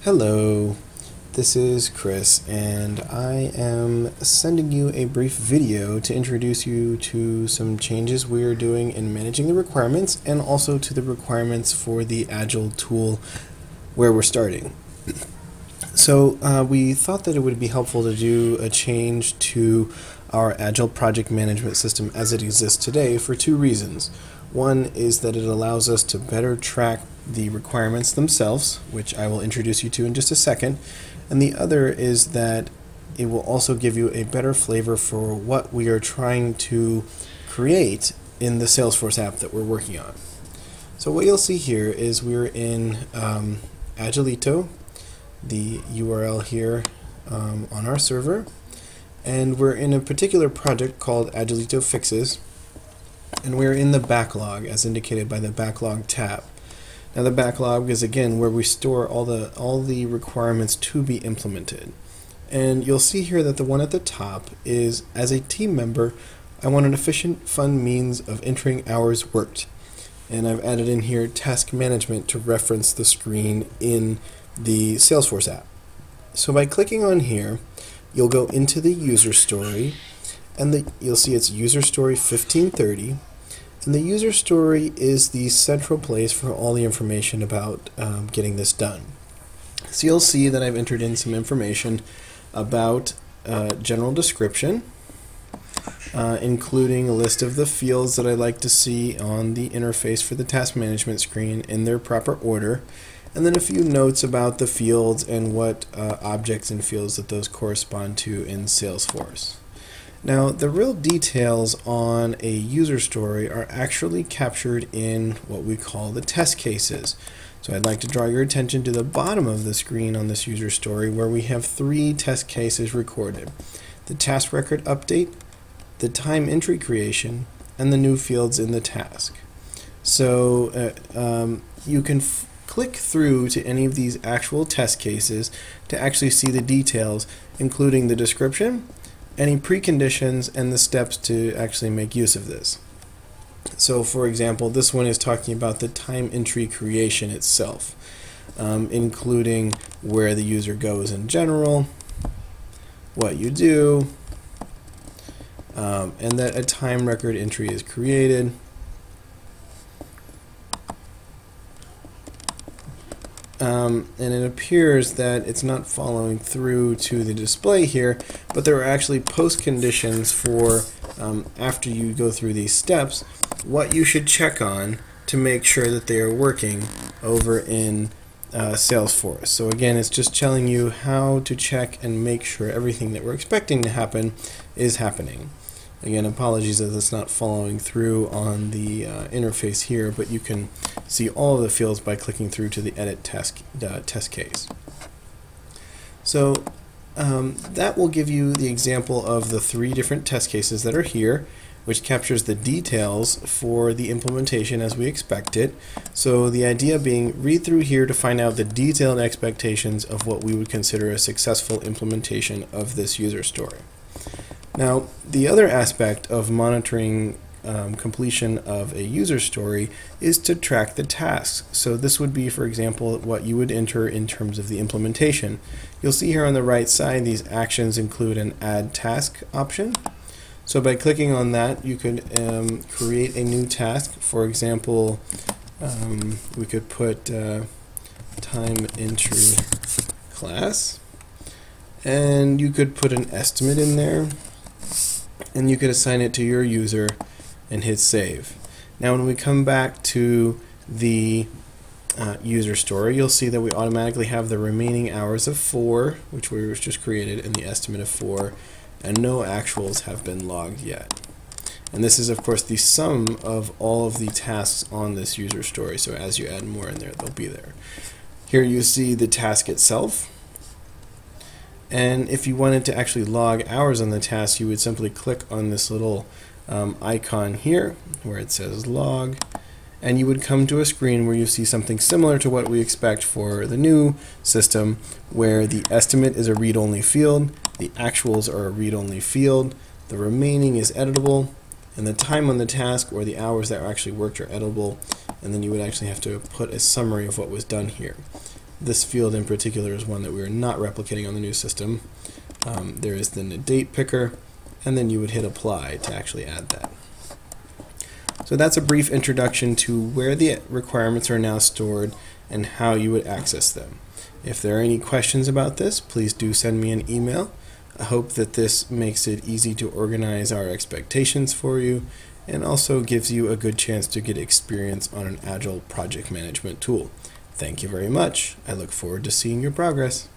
Hello, this is Chris, and I am sending you a brief video to introduce you to some changes we are doing in managing the requirements and also to the requirements for the Agile tool where we're starting. So we thought that it would be helpful to do a change to our Agile project management system as it exists today for two reasons. One is that it allows us to better track the requirements themselves, which I will introduce you to in just a second, and the other is that it will also give you a better flavor for what we are trying to create in the Salesforce app that we're working on. So what you'll see here is we're in Agilito, the URL here on our server, and we're in a particular project called Agilito Fixes, and we're in the backlog as indicated by the backlog tab. Now the backlog is again where we store all the requirements to be implemented. And you'll see here that the one at the top is, as a team member, I want an efficient, fun means of entering hours worked. And I've added in here task management to reference the screen in the Salesforce app. So by clicking on here, you'll go into the user story, and you'll see it's user story 1530. And the user story is the central place for all the information about getting this done. So you'll see that I've entered in some information about general description, including a list of the fields that I'd like to see on the interface for the task management screen in their proper order, and then a few notes about the fields and what objects and fields that those correspond to in Salesforce. Now, the real details on a user story are actually captured in what we call the test cases. So I'd like to draw your attention to the bottom of the screen on this user story where we have 3 test cases recorded: the task record update, the time entry creation, and the new fields in the task. So you can click through to any of these actual test cases to actually see the details, including the description, any preconditions, and the steps to actually make use of this. So for example, this one is talking about the time entry creation itself, including where the user goes in general, what you do, and that a time record entry is created. And it appears that it's not following through to the display here, but there are actually post conditions for after you go through these steps, what you should check on to make sure that they are working over in Salesforce. So again, it's just telling you how to check and make sure everything that we're expecting to happen is happening. Again, apologies that it's not following through on the interface here, but you can see all of the fields by clicking through to the edit test case. So that will give you the example of the 3 different test cases that are here, which captures the details for the implementation as we expect it. So the idea being, read through here to find out the detailed expectations of what we would consider a successful implementation of this user story. Now, the other aspect of monitoring completion of a user story is to track the tasks. So this would be, for example, what you would enter in terms of the implementation. You'll see here on the right side these actions include an add task option. So by clicking on that, you could create a new task. For example, we could put time entry class, and you could put an estimate in there, and you could assign it to your user and hit save. Now when we come back to the user story, you'll see that we automatically have the remaining hours of 4, which we just created, and the estimate of 4, and no actuals have been logged yet. And this is of course the sum of all of the tasks on this user story, so as you add more in there, they'll be there. Here you see the task itself. And if you wanted to actually log hours on the task, you would simply click on this little icon here where it says log, and you would come to a screen where you see something similar to what we expect for the new system, where the estimate is a read-only field, the actuals are a read-only field, the remaining is editable, and the time on the task or the hours that are actually worked are editable, and then you would actually have to put a summary of what was done here. This field in particular is one that we are not replicating on the new system. There is then a date picker, and then you would hit apply to actually add that. So that's a brief introduction to where the requirements are now stored and how you would access them. If there are any questions about this, please do send me an email. I hope that this makes it easy to organize our expectations for you and also gives you a good chance to get experience on an agile project management tool. Thank you very much. I look forward to seeing your progress.